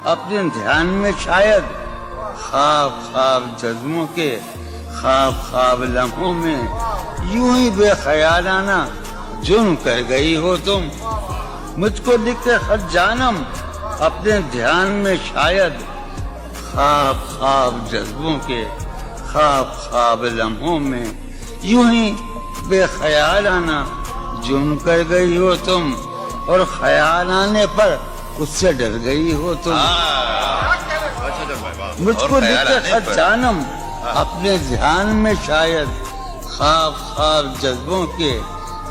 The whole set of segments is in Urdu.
اپنے دھیان میں شاید خواب خواب جذبوں کے خواب خواب لمحوں میں یوں ہی بے خیالانہ جرم کر گئی ہو تم. مجھ کو لکھتے خط جانم اپنے دھیان میں شاید خواب خواب جذبوں کے خواب خواب لمحوں میں یوں ہی بے خیالانہ جرم کر گئی ہو تم, اور خیال آنے پر اس سے ڈر گئی ہو تم. مجھ کو لکھتے خط جانم اپنے دھیان میں شاید خواب خواب جذبوں کے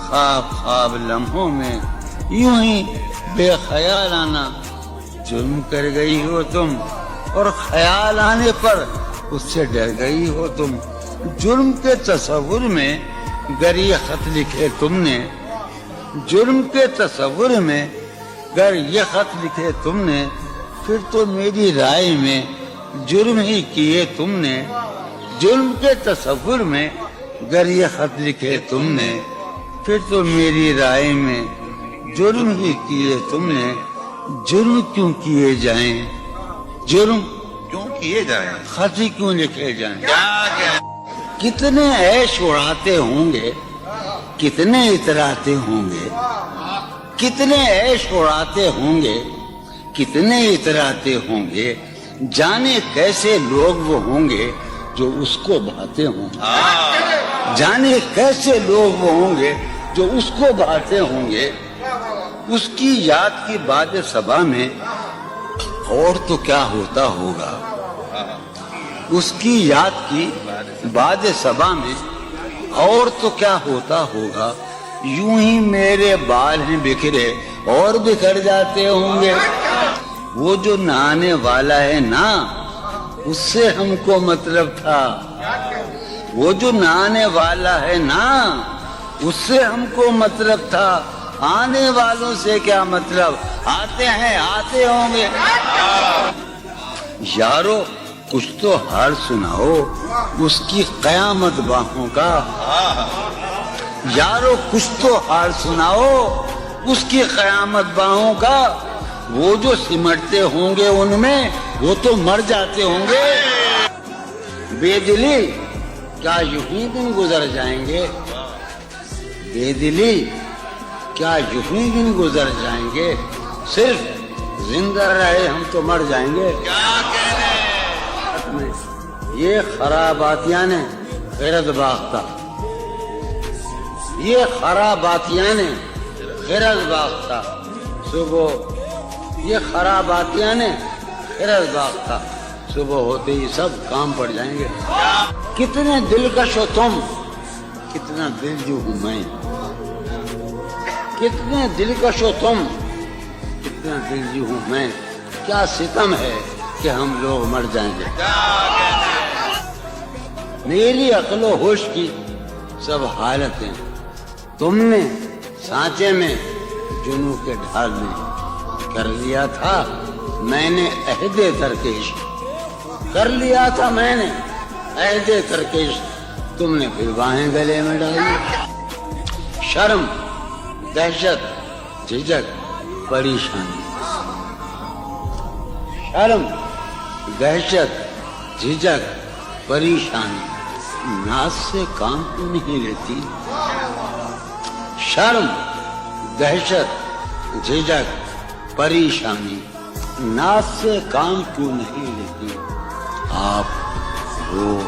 خواب خواب لمحوں میں یوں ہی بے خیالانہ جرم کر گئی ہو تم, اور خیال آنے پر اس سے ڈر گئی ہو تم. جرم کے تصور میں گر یہ خط لکھے تم نے, جرم کے تصور میں گر یہ خط لکھے تم نے, پھر تو میری رائے میں جرم ہی کیے تم نے. جرم کے تصور میں گر یہ خط لکھے تم نے, پھر تو میری رائے میں جرم ہی کیے تم نے. جرم کیوں کیے جائیں, جرم کیوں کیے جائیں, خط ہی کیوں لکھے جائیں. کتنے عیش اڑاتے ہوں گے, کتنے اتراتے ہوں گے, کتنے عیش اڑاتے ہوں گے, کتنے اتراتے ہوں گے, جانے کیسے لوگ وہ ہوں گے جو اس کو بھاتے ہوں گے. جانے کیسے لوگ وہ ہوں گے جو اس کو بھاتے ہوں گے. اس کی یاد کی باد صبا میں اور تو کیا ہوتا ہوگا, اس کی یاد کی باد صبا میں اور تو کیا ہوتا ہوگا. یوں ہی میرے بال ہیں بکھرے اور بکھر جاتے ہوں گے. وہ جو نہانے والا ہے نا, اس سے ہم کو مطلب تھا. وہ جو نہانے والا ہے نا, اس سے ہم کو مطلب تھا. آنے والوں سے کیا مطلب, آتے ہیں آتے ہوں گے. یارو کچھ تو حال سناؤ اس کی قیامت باہوں کا. یارو کچھ تو حال سناؤ اس کی قیامت باہوں کا. وہ جو سمٹتے ہوں گے ان میں وہ تو مر جاتے ہوں گے. بے دلی کیا یوں ہی دن گزر جائیں گے, بے دلی کیا یوں ہی دن گزر جائیں گے. صرف زندہ رہے ہم تو مر جائیں گے. یہ خراباتیاں نے خیرت باختہ, یہ خراباتیاں نے خیرت باختہ. صبح یہ خراباتیاں نے خیرت باختہ, صبح ہوتے ہی سب کام پڑ جائیں گے. کتنے دلکش ہو تم, کتنا دل جو ہوں میں. کتنے دلکش ہو تم, کتنا دل جو ہوں میں. کیا ستم ہے کہ ہم لوگ مر جائیں گے. میری عقل و ہوش کی سب حالتیں تم نے سانچے میں جنوں کے ڈھال میں کر لیا تھا. میں نے عہد ترکش کر لیا تھا, میں نے عہد ترکش, تم نے پھر باہیں گلے میں ڈالی. شرم دہشت جھجک پریشانی, شرم دہشت جھجک پریشانی, ناز سے کام کیوں نہیں لیتی. شرم دہشت جھجک پریشانی, ناز سے کام کیوں نہیں لیتی. آپ وہ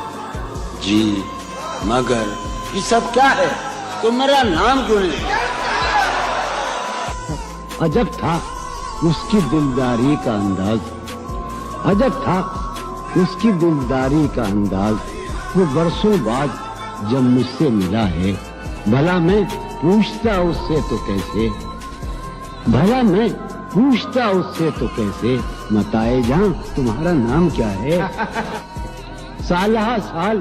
جی مگر یہ سب کیا ہے, تو میرا نام کیوں نہیں. عجب تھا اس کی دلداری کا انداز, عجب تھا اس کی دلداری کا انداز. وہ برسوں بعد جب مجھ سے ملا ہے, بھلا میں پوچھتا اس سے تو کیسے, بھلا میں پوچھتا اس سے تو کیسے. متائے جاں تمہارا نام کیا ہے. سالہ سال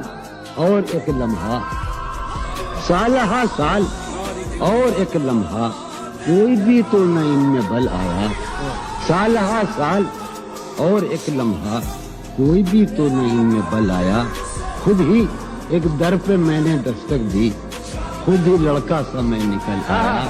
اور ایک لمحہ, سالہ سال اور ایک لمحہ, کوئی بھی تو نہ ان میں بل آیا. سالہ سال اور ایک لمحہ, کوئی بھی تو نہ ان میں بل آیا. خود ہی ایک در پہ میں نے دستک دی, خود ہی لڑکا سا میں نکل آیا.